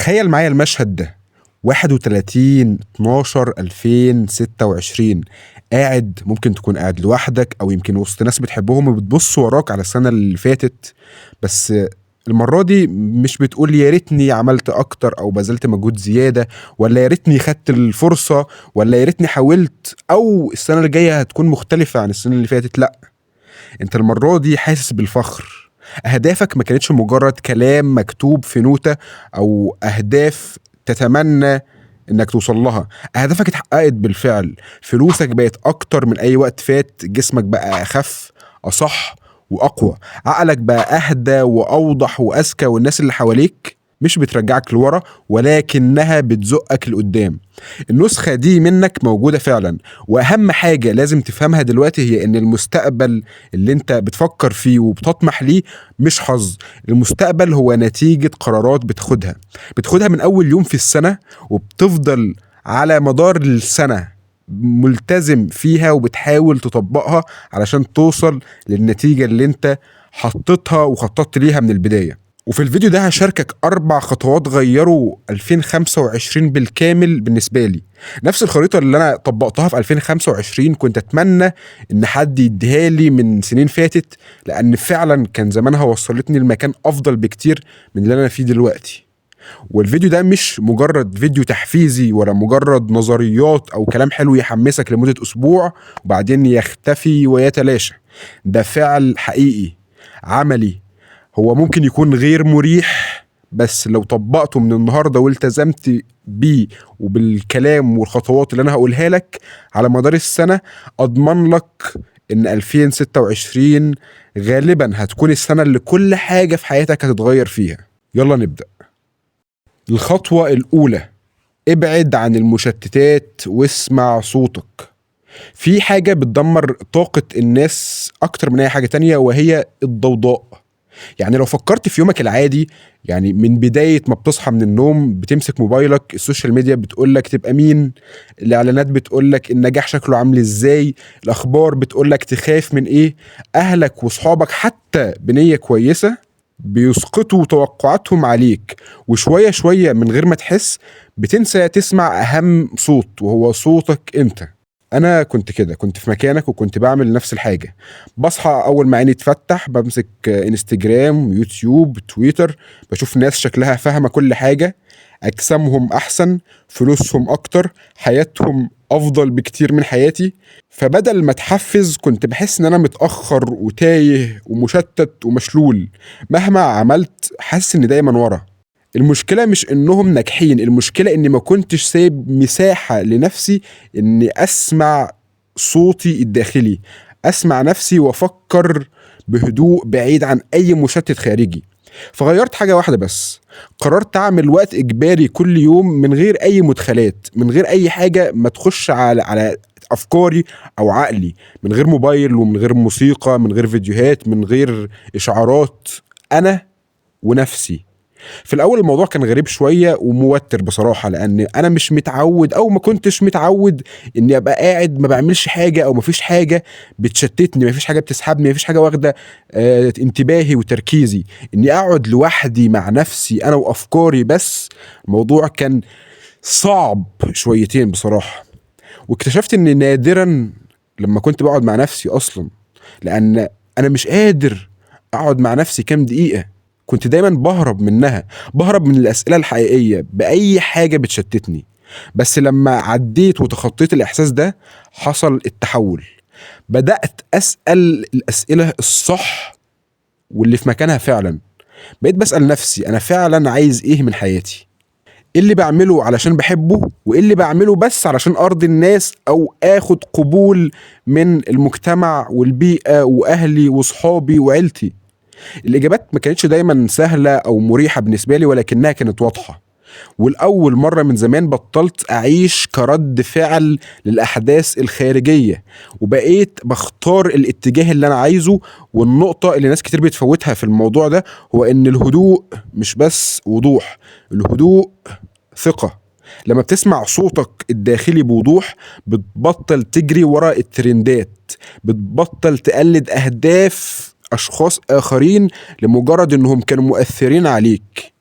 تخيل معايا المشهد ده 31/12/2026. قاعد، ممكن تكون قاعد لوحدك او يمكن وسط ناس بتحبهم وبتبص وراك على السنة اللي فاتت. بس المرة دي مش بتقول يا ريتني عملت اكتر او بذلت مجهود زيادة، ولا يا ريتني خدت الفرصة، ولا يا ريتني حاولت، او السنة اللي جاية هتكون مختلفة عن السنة اللي فاتت. لا، انت المرة دي حاسس بالفخر. اهدافك ما كانتش مجرد كلام مكتوب في نوتة او اهداف تتمنى انك توصل لها. اهدافك اتحققت بالفعل. فلوسك بقت اكتر من اي وقت فات، جسمك بقى اخف، اصح واقوى، عقلك بقى اهدى واوضح واذكى، والناس اللي حواليك مش بترجعك لورا ولكنها بتزقك لقدام. النسخة دي منك موجودة فعلا، واهم حاجة لازم تفهمها دلوقتي هي ان المستقبل اللي انت بتفكر فيه وبتطمح ليه مش حظ. المستقبل هو نتيجة قرارات بتاخدها من اول يوم في السنة، وبتفضل على مدار السنة ملتزم فيها وبتحاول تطبقها علشان توصل للنتيجة اللي انت حطيتها وخططت ليها من البداية. وفي الفيديو ده هشاركك 4 خطوات غيروا 2025 بالكامل بالنسبة لي. نفس الخريطة اللي أنا طبقتها في 2025 كنت أتمنى إن حد يديها لي من سنين فاتت، لأن فعلا كان زمانها وصلتني لمكان أفضل بكتير من اللي أنا فيه دلوقتي. والفيديو ده مش مجرد فيديو تحفيزي ولا مجرد نظريات أو كلام حلو يحمسك لمدة أسبوع وبعدين يختفي ويتلاشى. ده فعل حقيقي عملي. هو ممكن يكون غير مريح، بس لو طبقته من النهاردة والتزمت بيه وبالكلام والخطوات اللي أنا هقولها لك على مدار السنة، أضمن لك إن 2026 غالبا هتكون السنة اللي كل حاجة في حياتك هتتغير فيها. يلا نبدأ. الخطوة الأولى: ابعد عن المشتتات واسمع صوتك. في حاجة بتدمر طاقة الناس أكتر من أي حاجة تانية، وهي الضوضاء. يعني لو فكرت في يومك العادي، يعني من بداية ما بتصحى من النوم بتمسك موبايلك، السوشيال ميديا بتقولك تبقى مين، الإعلانات بتقولك النجاح شكله عامل إزاي، الأخبار بتقولك تخاف من إيه، أهلك وصحابك حتى بنية كويسة بيسقطوا توقعاتهم عليك، وشوية شوية من غير ما تحس بتنسى تسمع أهم صوت وهو صوتك أنت. انا كنت كده، كنت في مكانك وكنت بعمل نفس الحاجة. بصحى اول ما عيني تفتح بمسك انستجرام، يوتيوب، تويتر، بشوف ناس شكلها فاهمة كل حاجة، اجسامهم احسن، فلوسهم اكتر، حياتهم افضل بكتير من حياتي. فبدل ما اتحفز كنت بحس ان انا متأخر وتايه ومشتت ومشلول. مهما عملت حاسس اني دايما ورا. المشكلة مش انهم ناجحين، المشكلة اني ما كنتش سايب مساحة لنفسي اني اسمع صوتي الداخلي، اسمع نفسي وافكر بهدوء بعيد عن اي مشتت خارجي. فغيرت حاجة واحدة بس، قررت اعمل وقت اجباري كل يوم من غير اي مدخلات، من غير اي حاجة ما تخش على افكاري او عقلي، من غير موبايل ومن غير موسيقى، من غير فيديوهات، من غير اشعارات. انا ونفسي. في الاول الموضوع كان غريب شويه وموتر بصراحه، لان انا مش متعود او ما كنتش متعود اني ابقى قاعد ما بعملش حاجه او ما فيش حاجه بتشتتني، ما فيش حاجه بتسحبني، ما فيش حاجه واخده انتباهي وتركيزي، اني اقعد لوحدي مع نفسي انا وافكاري بس. الموضوع كان صعب شويتين بصراحه. واكتشفت ان نادرا لما كنت بقعد مع نفسي اصلا، لان انا مش قادر اقعد مع نفسي كام دقيقه. كنت دايما بهرب منها، بهرب من الأسئلة الحقيقية بأي حاجة بتشتتني. بس لما عديت وتخطيت الإحساس ده حصل التحول. بدأت أسأل الأسئلة الصح واللي في مكانها فعلا. بقيت بسأل نفسي أنا فعلا عايز إيه من حياتي؟ إيه اللي بعمله علشان بحبه، وإيه اللي بعمله بس علشان أرضي الناس أو آخد قبول من المجتمع والبيئة وأهلي وصحابي وعيلتي؟ الإجابات ما كانتش دايما سهلة أو مريحة بالنسبة لي، ولكنها كانت واضحة. والأول مرة من زمان بطلت أعيش كرد فعل للأحداث الخارجية، وبقيت بختار الاتجاه اللي أنا عايزه. والنقطة اللي ناس كتير بتفوتها في الموضوع ده هو إن الهدوء مش بس وضوح، الهدوء ثقة. لما بتسمع صوتك الداخلي بوضوح بتبطل تجري ورا الترندات، بتبطل تقلد أهداف أشخاص آخرين لمجرد إنهم كانوا مؤثرين عليك.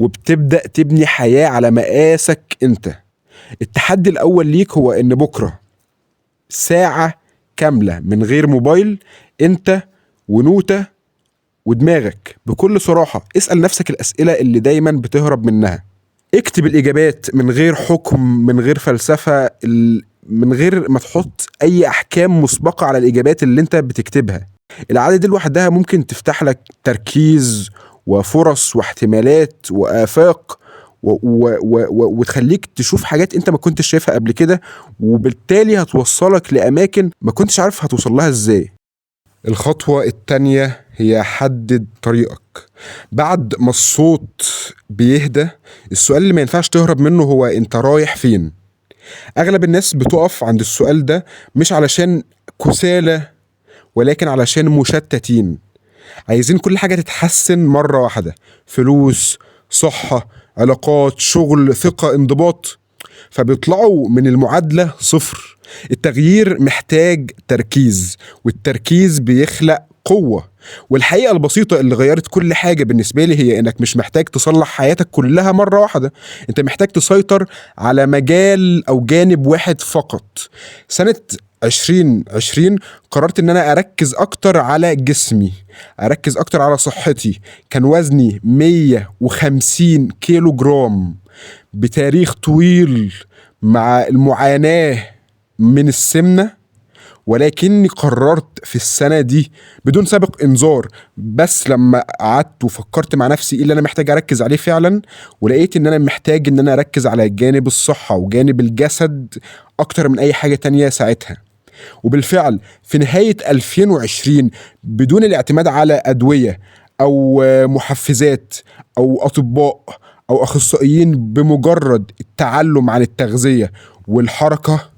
وبتبدأ تبني حياة على مقاسك انت. التحدي الأول ليك هو إن بكرة ساعة كاملة من غير موبايل، انت ونوتة ودماغك. بكل صراحة اسأل نفسك الأسئلة اللي دايما بتهرب منها. اكتب الإجابات من غير حكم، من غير فلسفة، من غير ما تحط أي أحكام مسبقة على الإجابات اللي انت بتكتبها. العادة دي لوحدها ممكن تفتح لك تركيز وفرص واحتمالات وآفاق وتخليك تشوف حاجات انت ما كنتش شايفها قبل كده، وبالتالي هتوصلك لأماكن ما كنتش عارف هتوصل لها ازاي. الخطوة التانية هي حدد طريقك. بعد ما الصوت بيهدى، السؤال اللي ما ينفعش تهرب منه هو انت رايح فين؟ اغلب الناس بتقف عند السؤال ده مش علشان كسالى، ولكن علشان مشتتين، عايزين كل حاجة تتحسن مرة واحدة: فلوس، صحة، علاقات، شغل، ثقة، انضباط. فبيطلعوا من المعادلة صفر. التغيير محتاج تركيز، والتركيز بيخلق قوة. والحقيقة البسيطة اللي غيرت كل حاجة بالنسبة لي هي انك مش محتاج تصلح حياتك كلها مرة واحدة، انت محتاج تسيطر على مجال او جانب واحد فقط. سنة 2020 قررت ان انا اركز اكتر على جسمي، اركز اكتر على صحتي. كان وزني 150 كيلو جرام بتاريخ طويل مع المعاناة من السمنة، ولكني قررت في السنة دي بدون سابق انذار، بس لما قعدت وفكرت مع نفسي ايه اللي انا محتاج اركز عليه فعلا، ولقيت ان انا محتاج ان انا اركز على جانب الصحة وجانب الجسد اكتر من اي حاجة تانية ساعتها. وبالفعل في نهاية 2020 بدون الاعتماد على أدوية أو محفزات أو أطباء أو أخصائيين، بمجرد التعلم عن التغذية والحركة،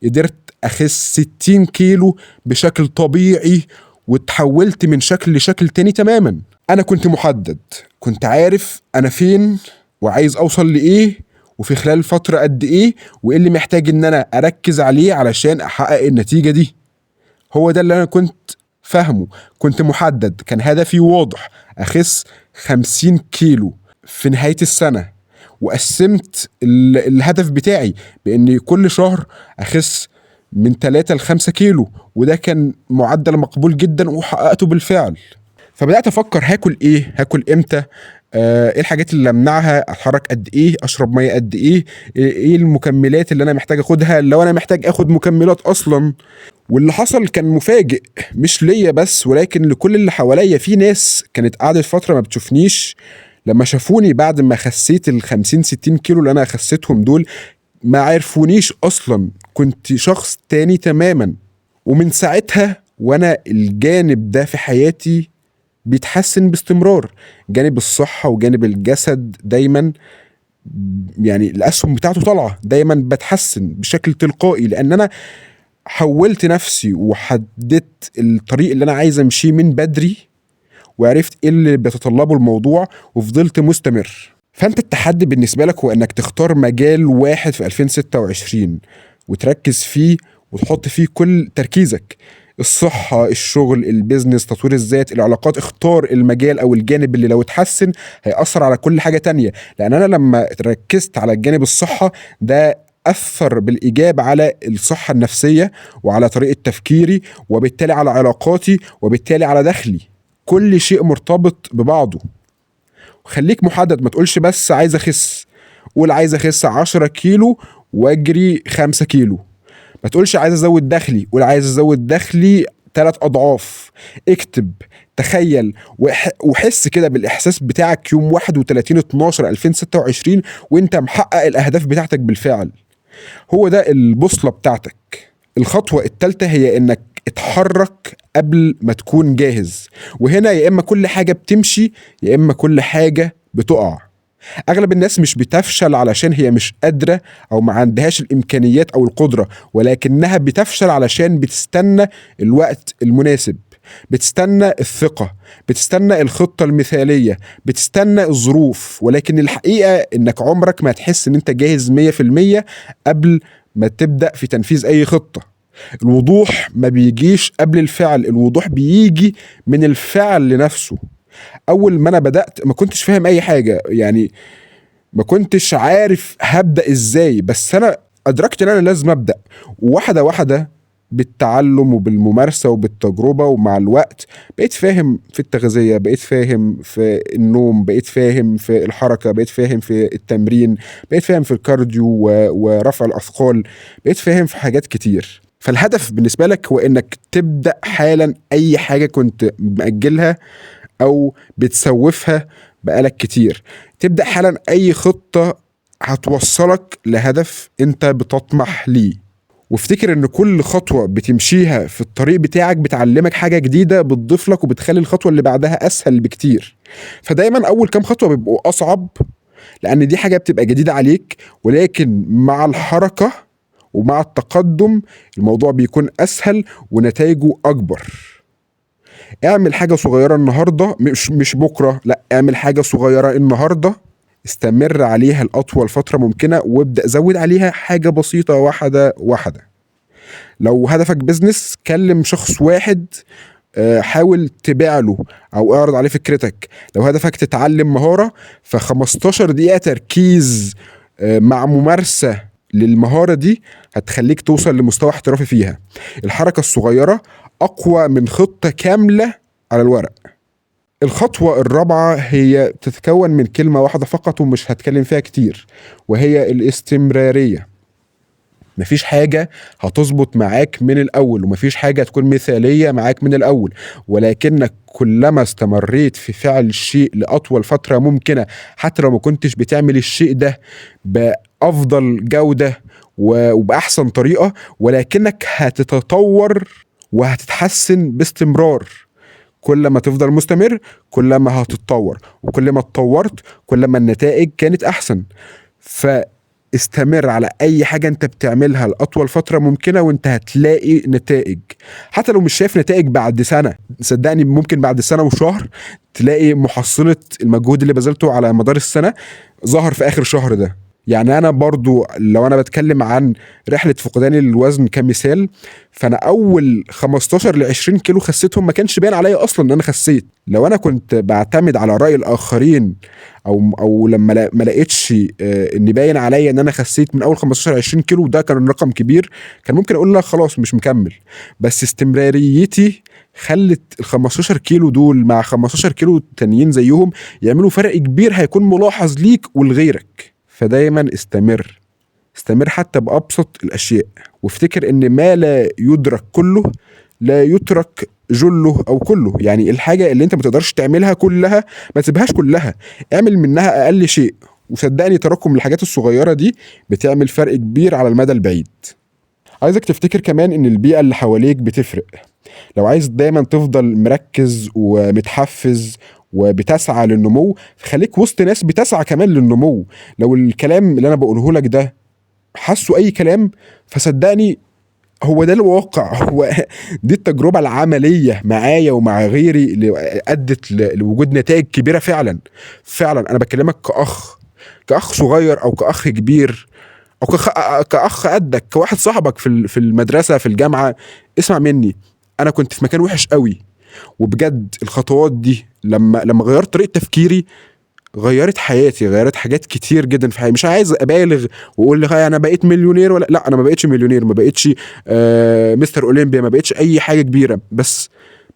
قدرت أخس 60 كيلو بشكل طبيعي، وتحولت من شكل لشكل تاني تماما. أنا كنت محدد، كنت عارف أنا فين وعايز أوصل لإيه وفي خلال فترة قد إيه، وإيه اللي محتاج إن أنا أركز عليه علشان أحقق النتيجة دي. هو ده اللي أنا كنت فاهمه، كنت محدد، كان هدفي واضح: أخس 50 كيلو في نهاية السنة. وقسمت الهدف بتاعي بإني كل شهر أخس من 3 ل5 كيلو، وده كان معدل مقبول جدا وحققته بالفعل. فبدأت أفكر هاكل إيه، هاكل إمتى، ايه الحاجات اللي امنعها، اتحرك قد ايه، اشرب ميه قد ايه، ايه المكملات اللي انا محتاج اخدها لو انا محتاج اخد مكملات اصلا. واللي حصل كان مفاجئ، مش ليا بس ولكن لكل اللي حواليا. في ناس كانت قعدت فتره ما بتشوفنيش، لما شافوني بعد ما خسيت ال50-60 كيلو اللي انا خسيتهم دول، ما عرفونيش اصلا، كنت شخص تاني تماما. ومن ساعتها وانا الجانب ده في حياتي بيتحسن باستمرار، جانب الصحة وجانب الجسد دايما، يعني الأسهم بتاعته طالعة دايما، بتحسن بشكل تلقائي، لأن أنا حولت نفسي وحددت الطريق اللي أنا عايز أمشيه من بدري، وعرفت إيه اللي بيتطلبه الموضوع، وفضلت مستمر. فأنت التحدي بالنسبة لك هو أنك تختار مجال واحد في 2026 وتركز فيه وتحط فيه كل تركيزك: الصحة، الشغل، البيزنس، تطوير الذات، العلاقات. اختار المجال او الجانب اللي لو اتحسن هيأثر على كل حاجة تانية. لان انا لما ركزت على الجانب الصحة ده أثر بالإيجاب على الصحة النفسية وعلى طريقة تفكيري، وبالتالي على علاقاتي، وبالتالي على دخلي. كل شيء مرتبط ببعضه. خليك محدد، ما تقولش بس عايز أخس، قول عايز أخس 10 كيلو واجري 5 كيلو. ما تقولش عايز ازود دخلي، قول عايز ازود دخلي 3 اضعاف. اكتب، تخيل، وحس كده بالاحساس بتاعك يوم 31/12/2026 وانت محقق الاهداف بتاعتك بالفعل. هو ده البوصلة بتاعتك. الخطوة الثالثة هي انك اتحرك قبل ما تكون جاهز. وهنا يا اما كل حاجة بتمشي يا اما كل حاجة بتقع. اغلب الناس مش بتفشل علشان هي مش قادرة او ما عندهاش الامكانيات او القدرة، ولكنها بتفشل علشان بتستنى الوقت المناسب، بتستنى الثقة، بتستنى الخطة المثالية، بتستنى الظروف. ولكن الحقيقة انك عمرك ما هتحس ان انت جاهز 100% قبل ما تبدأ في تنفيذ اي خطة. الوضوح ما بيجيش قبل الفعل، الوضوح بيجي من الفعل لنفسه. اول ما انا بدات ما كنتش فاهم اي حاجه، يعني ما كنتش عارف هبدا ازاي، بس انا ادركت ان انا لازم ابدا. واحده واحده بالتعلم وبالممارسه وبالتجربه ومع الوقت بقيت فاهم في التغذيه، بقيت فاهم في النوم، بقيت فاهم في الحركه، بقيت فاهم في التمرين، بقيت فاهم في الكارديو ورفع الاثقال، بقيت فاهم في حاجات كتير. فالهدف بالنسبه لك هو انك تبدا حالا اي حاجه كنت مأجلها او بتسوفها بقالك كتير. تبدأ حالا اي خطة هتوصلك لهدف انت بتطمح ليه، وافتكر ان كل خطوة بتمشيها في الطريق بتاعك بتعلمك حاجة جديدة بتضيف لك وبتخلي الخطوة اللي بعدها اسهل بكتير. فدايما اول كام خطوة بيبقوا اصعب لان دي حاجة بتبقى جديدة عليك، ولكن مع الحركة ومع التقدم الموضوع بيكون اسهل ونتائجه اكبر. اعمل حاجة صغيرة النهاردة، مش بكرة، لا اعمل حاجة صغيرة النهاردة، استمر عليها لأطول فترة ممكنة، وابدأ زود عليها حاجة بسيطة واحدة واحدة. لو هدفك بيزنس كلم شخص واحد، حاول تبيع له او اعرض عليه فكرتك. لو هدفك تتعلم مهارة ف15 دقيقة تركيز مع ممارسة للمهارة دي هتخليك توصل لمستوى احترافي فيها. الحركة الصغيرة أقوى من خطة كاملة على الورق. الخطوة الرابعة هي تتكون من كلمة واحدة فقط ومش هتكلم فيها كتير، وهي الاستمرارية. مفيش حاجة هتظبط معاك من الأول، ومفيش حاجة هتكون مثالية معاك من الأول، ولكنك كلما استمريت في فعل الشيء لأطول فترة ممكنة، حتى لو ما كنتش بتعمل الشيء ده بأفضل جودة وبأحسن طريقة، ولكنك هتتطور وهتتحسن باستمرار. كل ما تفضل مستمر كل ما هتتطور، وكل ما اتطورت كل ما النتائج كانت أحسن. فاستمر على أي حاجة أنت بتعملها لأطول فترة ممكنة وأنت هتلاقي نتائج. حتى لو مش شايف نتائج بعد سنة، صدقني ممكن بعد سنة وشهر تلاقي محصلة المجهود اللي بذلته على مدار السنة ظهر في آخر شهر ده. يعني انا برضو لو انا بتكلم عن رحله فقدان الوزن كمثال، فانا اول 15 ل 20 كيلو خسيتهم ما كانش باين عليا اصلا ان انا خسيت. لو انا كنت بعتمد على راي الاخرين او لما ما لقيتش ان باين عليا ان انا خسيت من اول 15 ل 20 كيلو، ده كان رقم كبير، كان ممكن اقول لا خلاص مش مكمل. بس استمراريتي خلت ال 15 كيلو دول مع 15 كيلو تانيين زيهم يعملوا فرق كبير هيكون ملاحظ ليك ولغيرك. فدايما استمر حتى بأبسط الأشياء، وافتكر إن ما لا يدرك كله لا يترك جله أو كله. يعني الحاجة اللي أنت ما تقدرش تعملها كلها ما تسيبهاش كلها، اعمل منها أقل شيء، وصدقني تراكم الحاجات الصغيرة دي بتعمل فرق كبير على المدى البعيد. عايزك تفتكر كمان إن البيئة اللي حواليك بتفرق. لو عايز دايما تفضل مركز ومتحفز وبتسعى للنمو، خليك وسط ناس بتسعى كمان للنمو. لو الكلام اللي انا بقوله لك ده حسوا اي كلام، فصدقني هو ده الواقع. هو دي التجربة العملية معايا ومع غيري اللي أدت لوجود نتائج كبيرة فعلا. فعلا أنا بكلمك كأخ صغير أو كأخ كبير أو كأخ قدك، كواحد صاحبك في المدرسة في الجامعة. اسمع مني، أنا كنت في مكان وحش قوي، وبجد الخطوات دي لما غيرت طريقة تفكيري غيرت حياتي، غيرت حاجات كتير جدا في حياتي. مش عايز ابالغ واقول لك انا بقيت مليونير ولا لا، انا ما بقيتش مليونير، ما بقيتش مستر اولمبيا، ما بقيتش اي حاجه كبيره، بس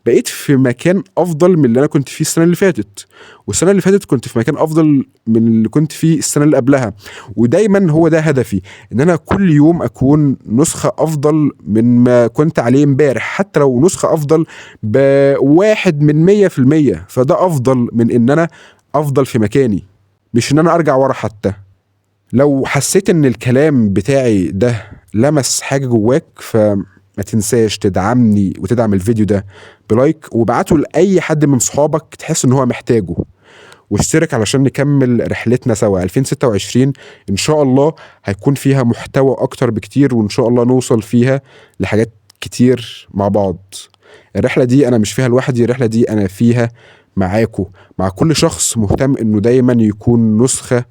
بقيت في مكان افضل من اللي انا كنت فيه السنه اللي فاتت، والسنه اللي فاتت كنت في مكان افضل من اللي كنت فيه السنه اللي قبلها. ودايما هو ده هدفي، ان انا كل يوم اكون نسخه افضل من ما كنت عليه امبارح، حتى لو نسخه افضل بواحد من 100%، فده افضل من ان انا افضل في مكاني، مش ان انا ارجع ورا حتى. لو حسيت ان الكلام بتاعي ده لمس حاجة جواك، فما تنساش تدعمني وتدعم الفيديو ده بلايك، وبعته لأي حد من صحابك تحس ان هو محتاجه، واشترك علشان نكمل رحلتنا سوا. 2026 ان شاء الله هيكون فيها محتوى اكتر بكتير، وان شاء الله نوصل فيها لحاجات كتير مع بعض. الرحلة دي انا مش فيها لوحدي، الرحلة دي انا فيها معاكو، مع كل شخص مهتم انه دايما يكون نسخة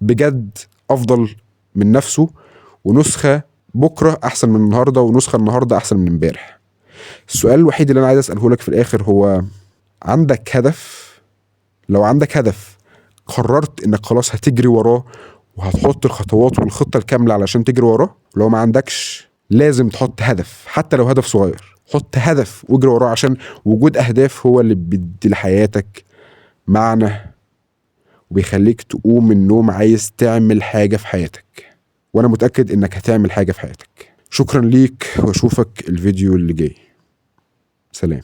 بجد افضل من نفسه، ونسخة بكرة احسن من النهاردة، ونسخة النهاردة احسن من امبارح. السؤال الوحيد اللي انا عايز اسأله لك في الاخر هو عندك هدف، لو عندك هدف قررت انك خلاص هتجري وراه وهتحط الخطوات والخطة الكاملة علشان تجري وراه. لو ما عندكش لازم تحط هدف، حتى لو هدف صغير، حط هدف واجري وراه، عشان وجود اهداف هو اللي بيدي لحياتك معنى وبيخليك تقوم من النوم عايز تعمل حاجة في حياتك. وانا متأكد انك هتعمل حاجة في حياتك. شكرا ليك واشوفك الفيديو اللي جاي. سلام.